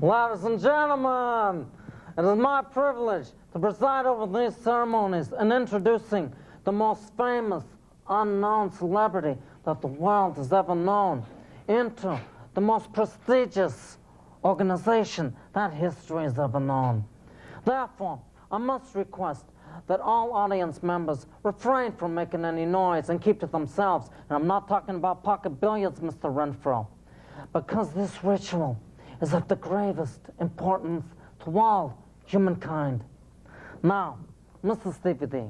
Ladies and gentlemen, it is my privilege to preside over these ceremonies and introducing the most famous unknown celebrity that the world has ever known into the most prestigious organization that history has ever known. Therefore, I must request that all audience members refrain from making any noise and keep to themselves. And I'm not talking about pocket billiards, Mr. Renfro, because this ritual is of the gravest importance to all humankind. Now, Mr. Stevie D,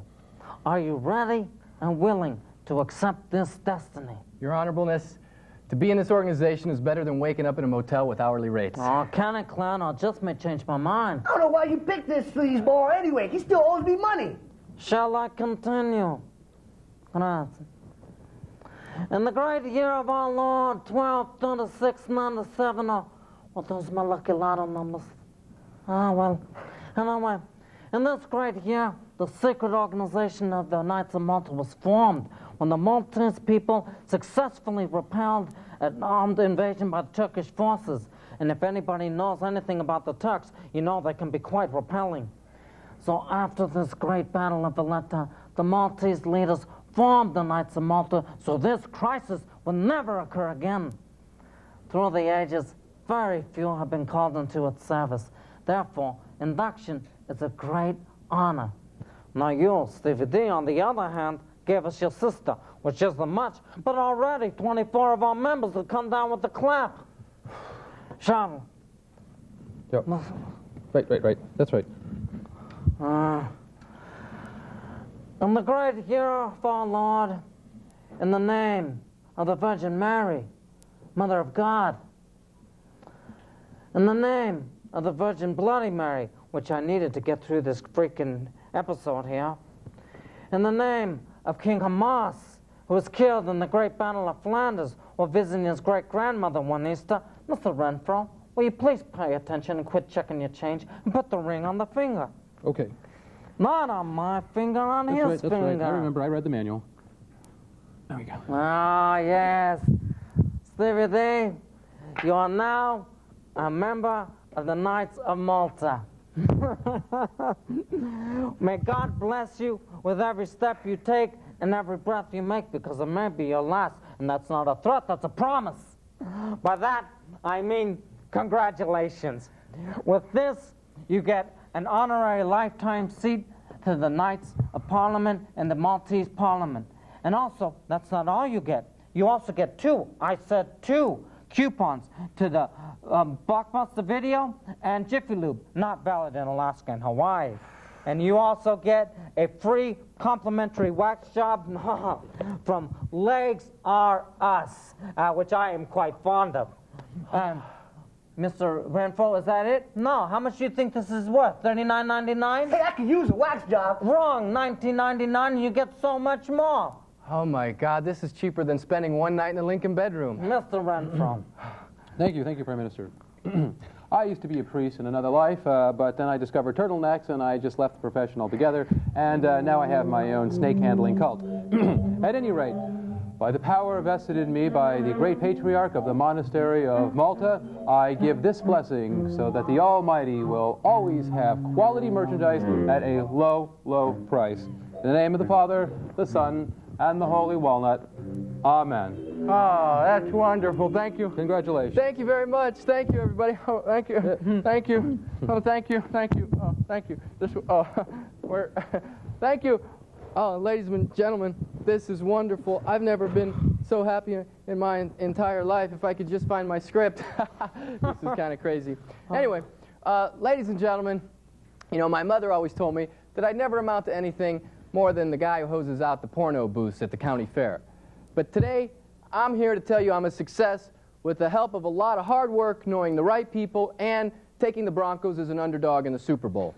are you ready and willing to accept this destiny? Your Honorableness, to be in this organization is better than waking up in a motel with hourly rates. Oh, can it, clown? I just may change my mind. I don't know why you picked this sleazeball anyway. He still owes me money. Shall I continue? Grazie. In the great year of our Lord, 1236, 97, well, those are my lucky lotto numbers. Ah, well, anyway, in this great year, the secret organization of the Knights of Malta was formed when the Maltese people successfully repelled an armed invasion by the Turkish forces. And if anybody knows anything about the Turks, you know they can be quite repelling. So after this great battle of Valletta, the Maltese leaders formed the Knights of Malta so this crisis would never occur again. Through the ages, very few have been called into its service. Therefore, induction is a great honor. Now you, Stevie D, on the other hand, gave us your sister, which isn't much, but already 24 of our members have come down with the clap. Shall Yep. Right. That's right. In the great year of our Lord, in the name of the Virgin Mary, Mother of God, in the name of the Virgin Bloody Mary, which I needed to get through this freaking episode here, in the name of King Hamas, who was killed in the great Battle of Flanders while visiting his great-grandmother one Easter, Mr. Renfro, will you please pay attention and quit checking your change and put the ring on the finger? Okay. Not on my finger, on his That's finger. right. I remember. I read the manual. There we go. Ah, yes. Stevie D, you are now a member of the Knights of Malta. May God bless you with every step you take and every breath you make, because it may be your last. And that's not a threat, that's a promise. By that, I mean congratulations. With this, you get an honorary lifetime seat to the Knights of Parliament and the Maltese Parliament. And also, that's not all you get. You also get two coupons to the Blockbuster Video and Jiffy Lube, not valid in Alaska and Hawaii. And you also get a free complimentary wax job from Legs R Us, which I am quite fond of. Mr. Renfro, is that it? No. How much do you think this is worth? $39.99? Hey, I could use a wax job. Wrong. $19.99, and you get so much more. Oh my God, this is cheaper than spending one night in the Lincoln bedroom. Mr. Renfro. Thank you, Prime Minister. I used to be a priest in another life, but then I discovered turtlenecks, and I just left the profession altogether, and now I have my own snake-handling cult. At any rate, by the power vested in me by the great patriarch of the monastery of Malta, I give this blessing so that the Almighty will always have quality merchandise at a low, low price. In the name of the Father, the Son, and the Holy Walnut. Amen. Oh, that's wonderful. Thank you. Congratulations. Thank you very much. Thank you, everybody. Oh, thank you. Thank you. Oh, thank you. Thank you. Oh, thank you. Thank you. Oh, ladies and gentlemen, this is wonderful. I've never been so happy in my entire life. If I could just find my script. This is kind of crazy. Anyway, ladies and gentlemen, you know, my mother always told me that I'd never amount to anything more than the guy who hoses out the porno booths at the county fair. But today, I'm here to tell you I'm a success with the help of a lot of hard work, knowing the right people, and taking the Broncos as an underdog in the Super Bowl.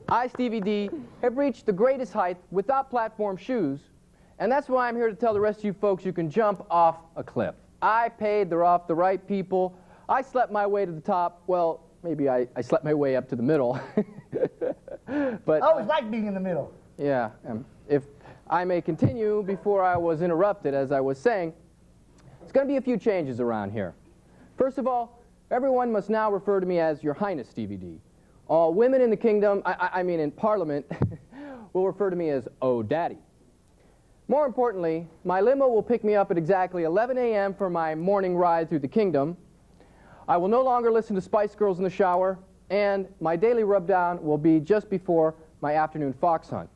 I, Stevie D, have reached the greatest height without platform shoes, and that's why I'm here to tell the rest of you folks you can jump off a cliff. I paid off the right people. I slept my way to the top. Well, maybe I slept my way up to the middle. But I always like being in the middle. yeah, if I may continue before I was interrupted, as I was saying, there's going to be a few changes around here. First of all, Everyone must now refer to me as Your Highness Stevie D. All women in the kingdom, I mean in Parliament, will refer to me as Oh Daddy. More importantly, my limo will pick me up at exactly 11 a.m. for my morning ride through the kingdom. I will no longer listen to Spice Girls in the shower, and my daily rub-down will be just before my afternoon fox hunt.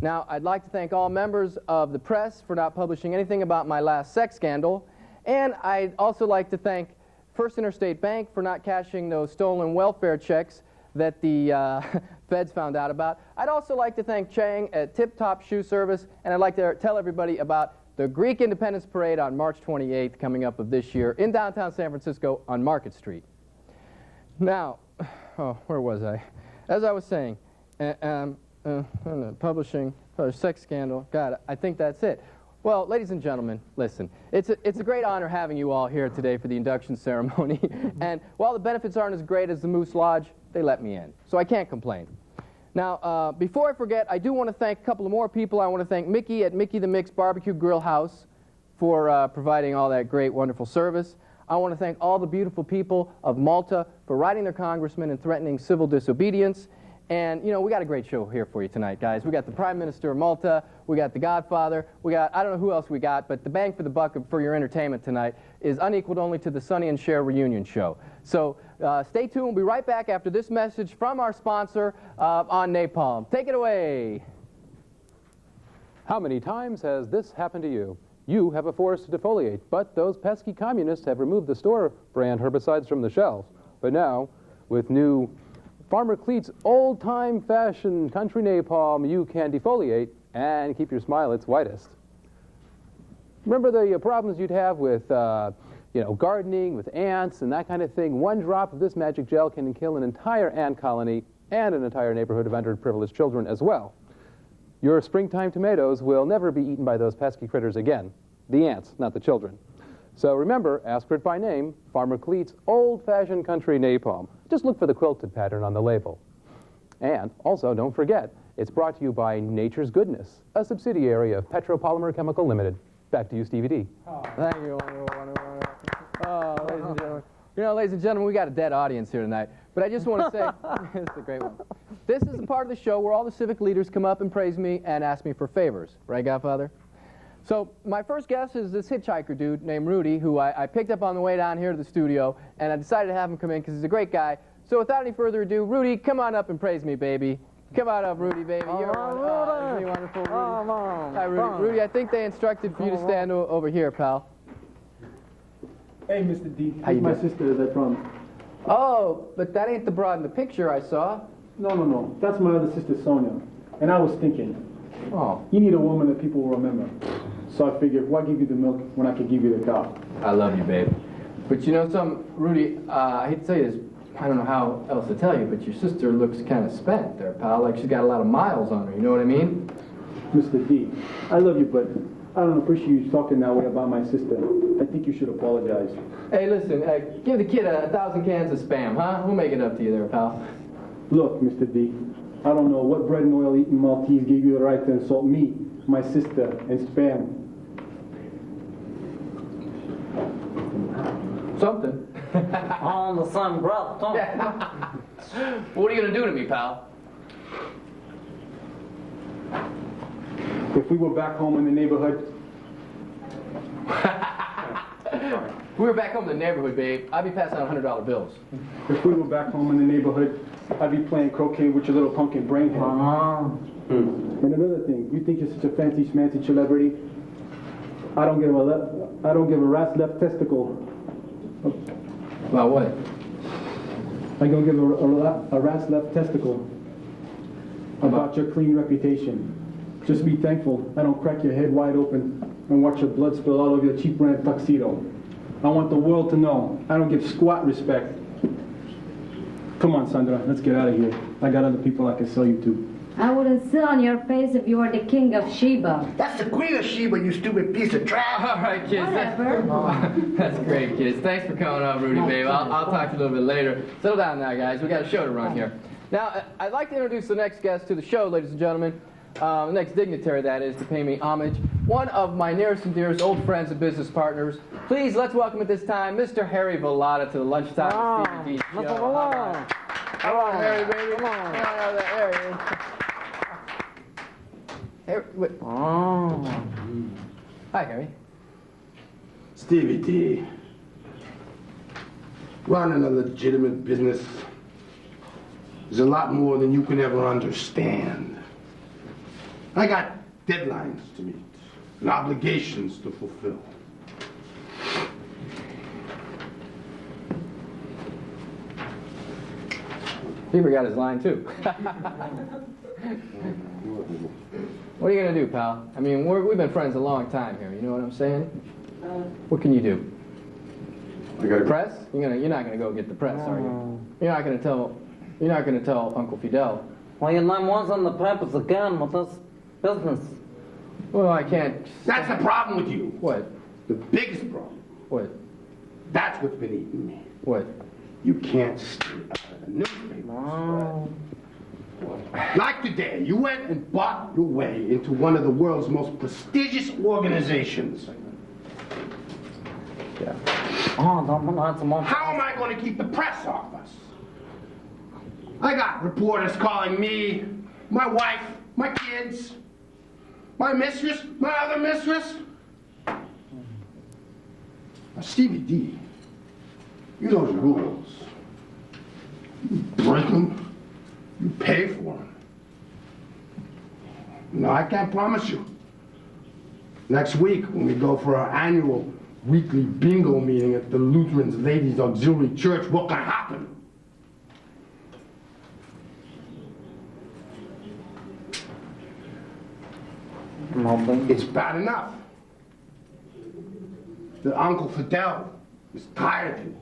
Now, I'd like to thank all members of the press for not publishing anything about my last sex scandal, and I'd also like to thank First Interstate Bank for not cashing those stolen welfare checks that the feds found out about. I'd also like to thank Chang at Tip Top Shoe Service, and I'd like to tell everybody about the Greek Independence Parade on March 28th coming up of this year in downtown San Francisco on Market Street. Now, where was I? As I was saying, publishing sex scandal. God, I think that's it. Well, ladies and gentlemen, listen, it's a great honor having you all here today for the induction ceremony. And while the benefits aren't as great as the Moose Lodge, they let me in, so I can't complain. Now, before I forget, I do want to thank a couple of more people. I want to thank Mickey at Mickey the Mix Barbecue Grill House for providing all that great, wonderful service. I want to thank all the beautiful people of Malta for writing their congressman and threatening civil disobedience. And, you know, we got a great show here for you tonight, guys. We got the Prime Minister of Malta, we got the Godfather, we got, I don't know who else we got, but the bang for the buck for your entertainment tonight is unequaled only to the Sonny and Cher reunion show. So stay tuned. We'll be right back after this message from our sponsor on napalm. Take it away. How many times has this happened to you? You have a forest to defoliate, but those pesky communists have removed the store brand herbicides from the shelves. But now, with new Farmer Cleet's old-time fashion country napalm, you can defoliate and keep your smile its whitest. Remember the problems you'd have with, you know, gardening, with ants and that kind of thing? One drop of this magic gel can kill an entire ant colony and an entire neighborhood of underprivileged children as well. Your springtime tomatoes will never be eaten by those pesky critters again. The ants, not the children. So remember, ask for it by name, Farmer Cleet's old-fashioned country napalm. Just look for the quilted pattern on the label. And also, don't forget, it's brought to you by Nature's Goodness, a subsidiary of Petropolymer Chemical Limited. Back to you, Stevie D. Oh, thank you. Oh, ladies and gentlemen. You know, ladies and gentlemen, we got a dead audience here tonight. But I just want to say, it's a great one. This is the part of the show where all the civic leaders come up and praise me and ask me for favors. Right, Godfather? So my first guest is this hitchhiker dude named Rudy, who I picked up on the way down here to the studio, and I decided to have him come in because he's a great guy. So without any further ado, Rudy, come on up and praise me, baby. Come on up, Rudy, baby. You're really wonderful, Rudy. Hi, Rudy. Rudy, I think they instructed for you to stand over here, pal. Hey, Mr. D. How you my doing? sister is I promise. Oh, but that ain't the broad in the picture I saw. No. That's my other sister, Sonia. And I was thinking, you need a woman that people will remember. So I figured, why give you the milk when I could give you the cow? I love you, babe. But you know something, Rudy, I hate to tell you this, I don't know how else to tell you, but your sister looks kind of spent there, pal. Like she's got a lot of miles on her, you know what I mean? Mr. D, I love you, but I don't appreciate you talking that way about my sister. I think you should apologize. Hey, listen, give the kid 1,000 cans of Spam, huh? We'll make it up to you there, pal. Look, Mr. D, I don't know what bread and oil eating Maltese gave you the right to insult me, my sister, and Spam. Something. All in the same breath, too. What are you going to do to me, pal? If we were back home in the neighborhood... If we were back home in the neighborhood, babe, I'd be passing out $100 bills. If we were back home in the neighborhood, I'd be playing croquet with your little pumpkin brain head. And another thing, you think you're such a fancy schmancy celebrity? I don't give a rat's left testicle. About what? I don't give a rat's left testicle about your clean reputation. Just be thankful I don't crack your head wide open and watch your blood spill all over your cheap brand tuxedo. I want the world to know I don't give squat respect. Come on, Sandra, let's get out of here. I got other people I can sell you to. I wouldn't sit on your face if you were the king of Sheba. That's the queen of Sheba, you stupid piece of trash. All right, kids. Whatever. That's great, kids. Thanks for coming on, Rudy, babe. I'll talk to you a little bit later. Settle down now, guys. We got a show to run here. Now, I'd like to introduce the next guest to the show, ladies and gentlemen. the next dignitary, that is, to pay me homage, one of my nearest and dearest old friends and business partners. Please, let's welcome at this time Mr. Harry Vallata to the Lunchtime with Stevie D show. Mr. Vallata. Come on, Harry, baby. Come on over there. Harry, wait. Oh. Hi, Harry. Stevie D. Running a legitimate business is a lot more than you can ever understand. I got deadlines to meet and obligations to fulfill. He forgot his line, too. What are you going to do, pal? I mean, we've been friends a long time here. You know what I'm saying? What can you do? I gotta Press? You're not going to go get the press, are you? You're not going to tell Uncle Fidel. Well, your name was on the papers again with this business. Well, I can't. That's the problem with you. What? The biggest problem. What? That's what's been eating me. What? You can't stay out of the newspapers. Oh. Like today, you went and bought your way into one of the world's most prestigious organizations. Yeah. Oh, that's a month. How am I going to keep the press off us? I got reporters calling me, my wife, my kids, my mistress, my other mistress. Now, Stevie D, you know the rules. You break them, you pay for them. No, I can't promise you. Next week, when we go for our annual weekly bingo meeting at the Lutheran Ladies Auxiliary Church, what can happen? Nothing. It's bad enough that Uncle Fidel is tired of you.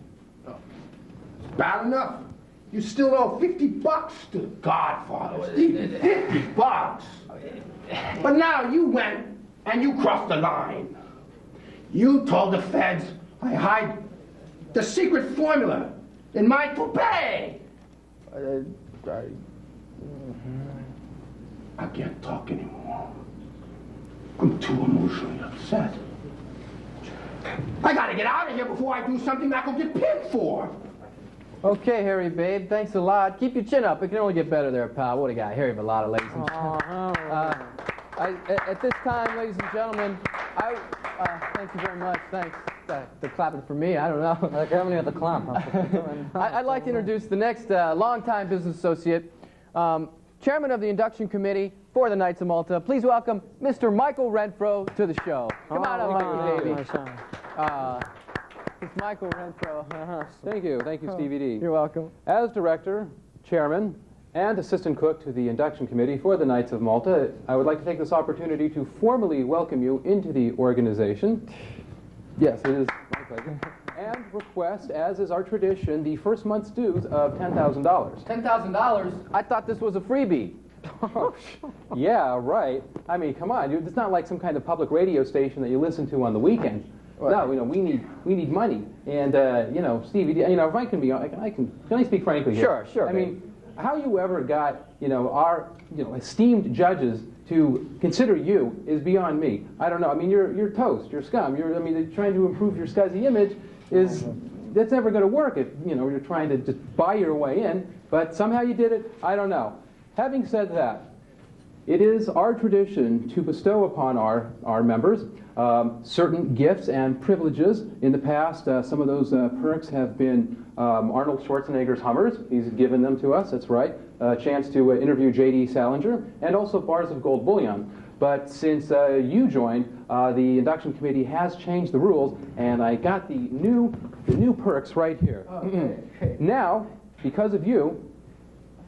It's bad enough. You still owe $50 to the Godfather, Stevie. $50. But now you went and you crossed the line. You told the feds I hide the secret formula in my toupee. I can't talk anymore. I'm too emotionally upset. I gotta get out of here before I do something I could get pinned for. Okay, Harry, babe. Thanks a lot. Keep your chin up. It can only get better there, pal. What a guy. Harry Vallata, ladies and gentlemen. At this time, ladies and gentlemen, thank you very much. Thanks. They're clapping for me. I don't know. Like having you at the clap. I'd like to introduce the next longtime business associate, chairman of the induction committee for the Knights of Malta. Please welcome Mr. Michael Renfro to the show. Come on up here, baby. It's Michael Renfro. Thank you, Stevie D. You're welcome. As director, chairman, and assistant cook to the induction committee for the Knights of Malta, I would like to take this opportunity to formally welcome you into the organization. Yes, it is my pleasure. And request, as is our tradition, the first month's dues of $10,000. $10,000? I thought this was a freebie. Yeah, right. I mean, come on, dude. It's not like some kind of public radio station that you listen to on the weekend. Right. No, we need money. And Stevie, if I can be, can I speak frankly here? Sure. I mean, how you ever got, our, esteemed judges to consider you is beyond me. I don't know. I mean, you're toast. You're scum. Trying to improve your scuzzy image that's never going to work if, you're trying to just buy your way in. But somehow you did it. I don't know. Having said that, it is our tradition to bestow upon our members certain gifts and privileges. In the past, some of those perks have been Arnold Schwarzenegger's Hummers. He's given them to us, that's right. A chance to interview J.D. Salinger, and also bars of gold bullion. But since you joined, the induction committee has changed the rules, and I got the new perks right here. Okay. Now, because of you,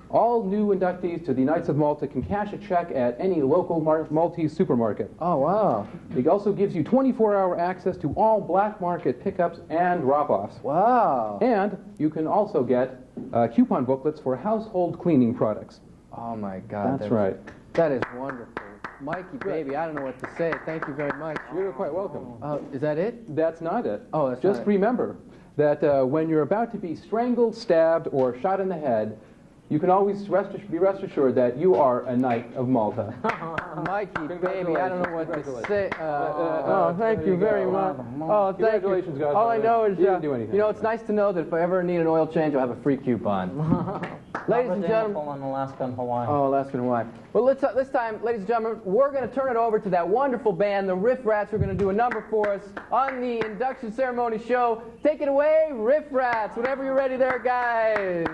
all new inductees to the Knights of Malta can cash a check at any local Maltese supermarket. Oh, wow. It also gives you 24-hour access to all black market pickups and drop-offs. Wow. And you can also get coupon booklets for household cleaning products. Oh, my God. That's right. That is wonderful. Mikey, baby, I don't know what to say. Thank you very much. You're quite welcome. Is that it? That's not it. Oh, that's Just not it. remember that when you're about to be strangled, stabbed, or shot in the head, you can always be rest assured that you are a Knight of Malta. Mikey, baby, I don't know what to say. Congratulations. Thank you very much. Oh, thank you. Congratulations, guys. All I know is, You didn't do anything. you know, it's nice to know that if I ever need an oil change, I'll have a free coupon. Ladies and gentlemen. In Alaska and Hawaii. Oh, Alaska and Hawaii. Well, this time, ladies and gentlemen, we're going to turn it over to that wonderful band, the Riff Rats, who are going to do a number for us on the induction ceremony show. Take it away, Riff Rats. Whenever you're ready there, guys.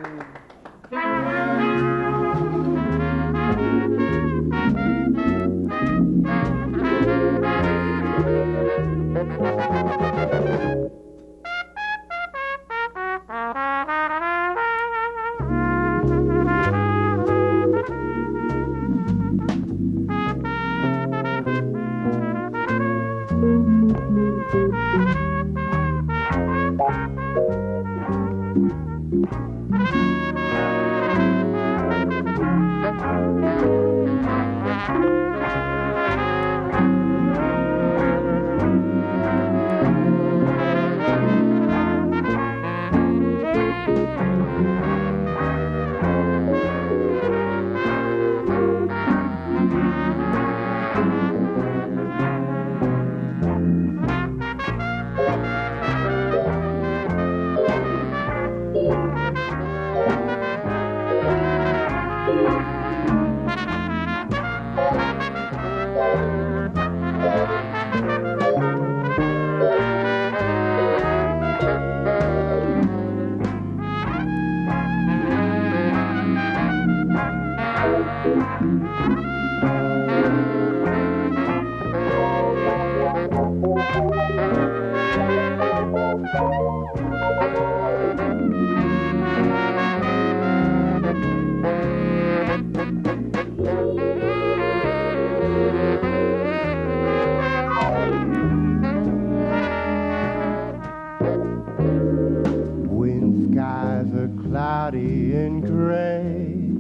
When skies are cloudy and gray,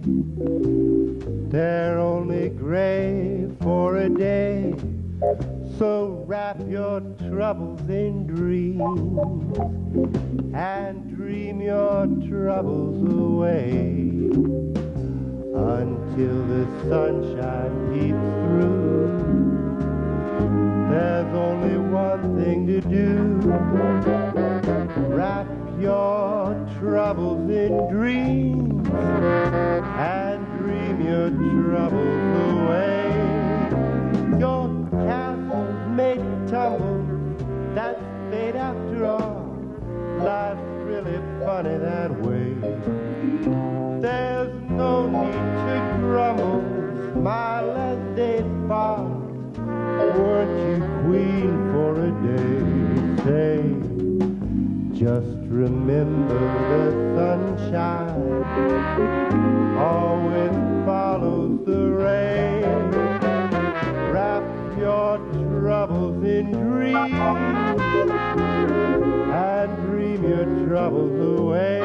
they're only gray for a day. So wrap your troubles in dreams and dream your troubles away until the sunshine peeps through. There's only one thing to do. Wrap your troubles in dreams and dream your troubles away. Your castles may tumble, that's fate after all. Life's really funny that way. There's no need to grumble, smile as days pass. Weren't you queen for a day? Say, just remember the sunshine always follows the rain. Wrap your troubles in dreams and dream your troubles away.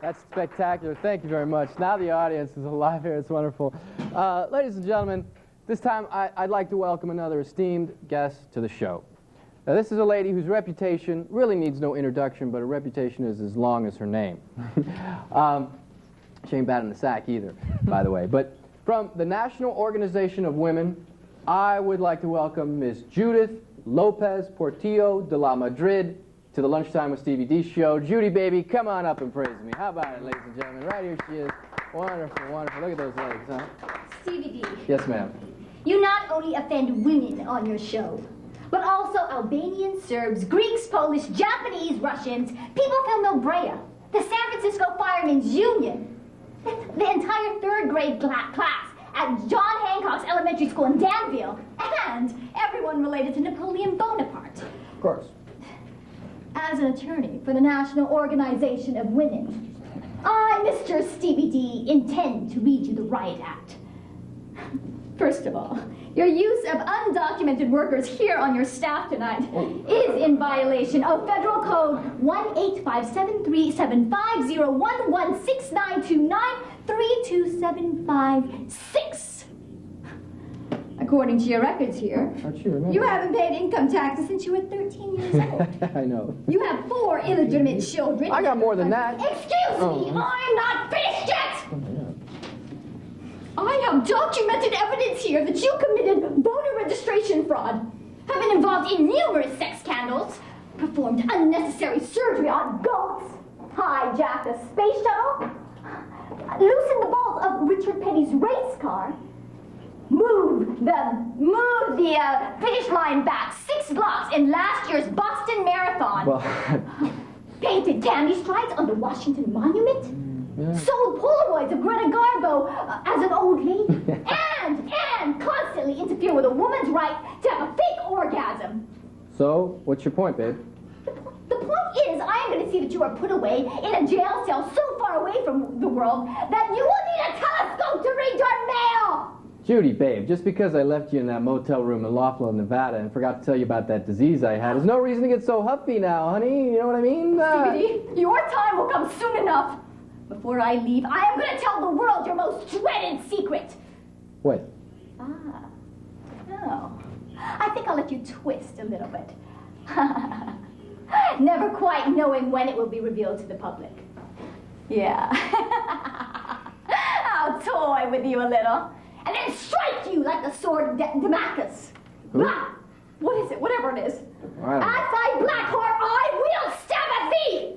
That's spectacular. Thank you very much. Now the audience is alive here. It's wonderful. Ladies and gentlemen, this time I'd like to welcome another esteemed guest to the show. Now, this is a lady whose reputation really needs no introduction, but her reputation is as long as her name. She ain't bad in the sack either, by the way. But from the National Organization of Women, I would like to welcome Ms. Judith Lopez Portillo de la Madrid to the Lunchtime with Stevie D show. Judy, baby, come on up and praise me. How about it, ladies and gentlemen? Right here she is. Wonderful, wonderful. Look at those legs, huh? Stevie D. Yes, ma'am. You not only offend women on your show, but also Albanians, Serbs, Greeks, Polish, Japanese, Russians, people from Nobrega, the San Francisco Firemen's Union, the entire third grade class at John Hancock's elementary school in Danville, and everyone related to Napoleon Bonaparte. Of course. As an attorney for the National Organization of Women, I, Mr. Stevie D, intend to read you the Riot Act. First of all, Your use of undocumented workers here on your staff tonight is in violation of Federal Code 1-857-375-01169-3275-6. According to your records here, you haven't paid income taxes since you were 13 years old. I know. You have 4 illegitimate children. I got more than that. Excuse me, I'm not finished yet! I have documented evidence here that you committed voter registration fraud, have been involved in numerous sex scandals, performed unnecessary surgery on goats, hijacked a space shuttle, loosened the balls of Richard Petty's race car, moved the finish line back 6 blocks in last year's Boston Marathon, Well, painted candy strides on the Washington Monument, sold Polaroids of Greta Garbo as an old lady, and constantly interfere with a woman's right to have a fake orgasm. so, what's your point, babe? The point is, I am going to see that you are put away in a jail cell so far away from the world that you will need a telescope to read your mail. Judy, babe, just because I left you in that motel room in Laughlin, Nevada, and forgot to tell you about that disease I had is no reason to get so huffy now, honey. You know what I mean? Stevie D, your time will come soon enough. Before I leave, I am going to tell the world your most dreaded secret. What? Oh. I think I'll let you twist a little bit. Never quite knowing when it will be revealed to the public. Yeah. I'll toy with you a little. And then strike you like the sword of Damascus. Blah! What is it? Whatever it is. Outside Blackhorn, I will stab a thief!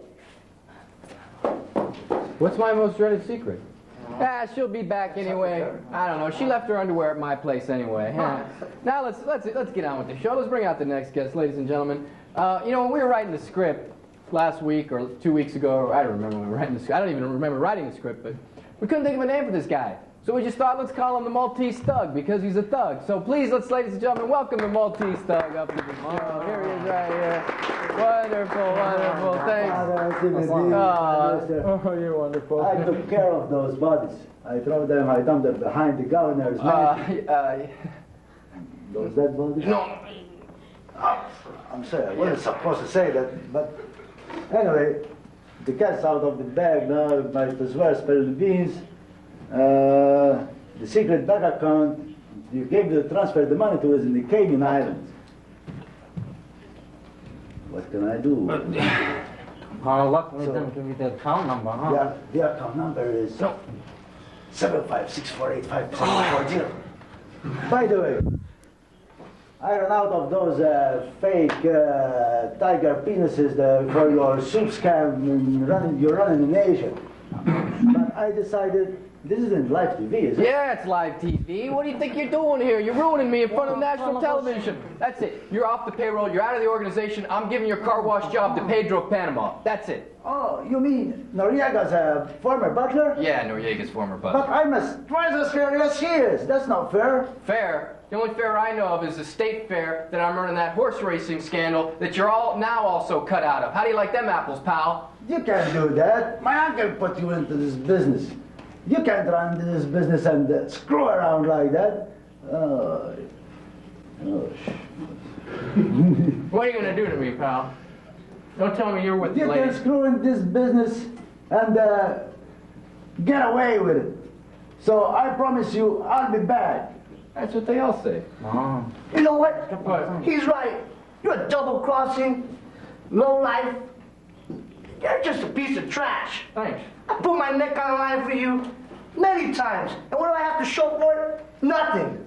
What's my most dreaded secret? She'll be back anyway. I don't know. She left her underwear at my place anyway. Now let's get on with the show. Let's bring out the next guest, ladies and gentlemen. You know, when we were writing the script last week or 2 weeks ago, I don't remember when we were writing the script. I don't even remember writing the script, but we couldn't think of a name for this guy. So we just thought, let's call him the Maltese Thug because he's a thug. So please, ladies and gentlemen, welcome the Maltese Thug up to the show. Here he is right here. Wonderful, wonderful. Thanks. Oh, you're wonderful. I took care of those bodies. I throw them, I dump them behind the governor's man. Those dead bodies? No. I'm sorry, I wasn't supposed to say that, but anyway, the cat's out of the bag now. Might as well spill the beans. The secret bank account you gave the transfer the money to is in the Cayman Islands. What can I do? Luckily didn't give you the account number, huh? Yeah, the account number is 756485740. By the way, I ran out of those fake tiger penises for your soup scam you're running in Asia. But I decided this isn't live TV, is it? Yeah, it's live TV. What do you think you're doing here? You're ruining me in front of national television. That's it. You're off the payroll. You're out of the organization. I'm giving your car wash job to Pedro Panama. That's it. Oh, you mean Noriega's a former butler? Yeah, Noriega's former butler. But I'm twice as fair as he is. That's not fair. Fair? The only fair I know of is the state fair that I'm running that horse racing scandal that you're all now also cut out of. How do you like them apples, pal? You can't do that. My uncle put you into this business. You can't run this business and screw around like that. What are you going to do to me, pal? Don't tell me you're with the You lady. can screw in this business and get away with it. So I promise you, I'll be back. That's what they all say. You know what? He's right. You're a double-crossing, low-life. You're just a piece of trash. Thanks. I put my neck on the line for you many times. And what do I have to show for it? Nothing.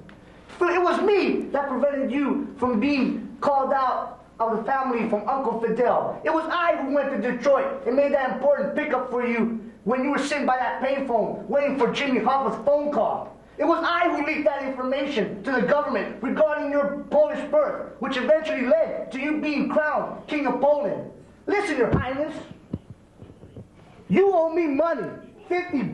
It was me that prevented you from being called out of the family from Uncle Fidel. It was I who went to Detroit and made that important pickup for you when you were sitting by that payphone waiting for Jimmy Hoffa's phone call. It was I who leaked that information to the government regarding your Polish birth, which eventually led to you being crowned King of Poland. Listen, Your Highness. You owe me money, $50.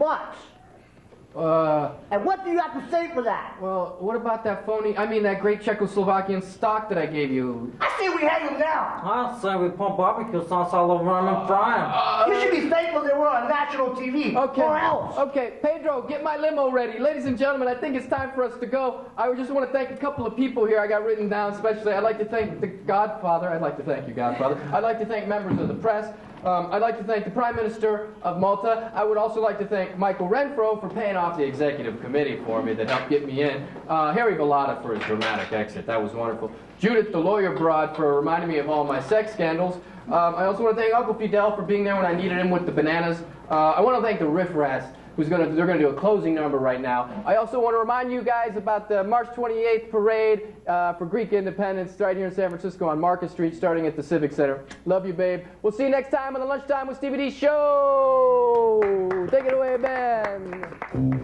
And what do you have to say for that? Well, what about that that great Czechoslovakian stock that I gave you? I say we hang him now. I say we put barbecue sauce all over him and fry him. You should be thankful that we're on national TV. Okay. Or else. Okay, Pedro, get my limo ready. Ladies and gentlemen, I think it's time for us to go. I just want to thank a couple of people here I got written down, especially. I'd like to thank the Godfather. I'd like to thank you, Godfather. I'd like to thank members of the press. I'd like to thank the Prime Minister of Malta. I would also like to thank Michael Renfro for paying off the executive committee for me that helped get me in. Harry Vallata for his dramatic exit. That was wonderful. Judith, the lawyer broad, for reminding me of all my sex scandals. I also want to thank Uncle Fidel for being there when I needed him with the bananas. I want to thank the Riff Rats, they're going to do a closing number right now. I also want to remind you guys about the March 28th parade for Greek independence right here in San Francisco on Market Street, starting at the Civic Center. Love you, babe. We'll see you next time on the Lunchtime with Stevie D show. Take it away, Ben.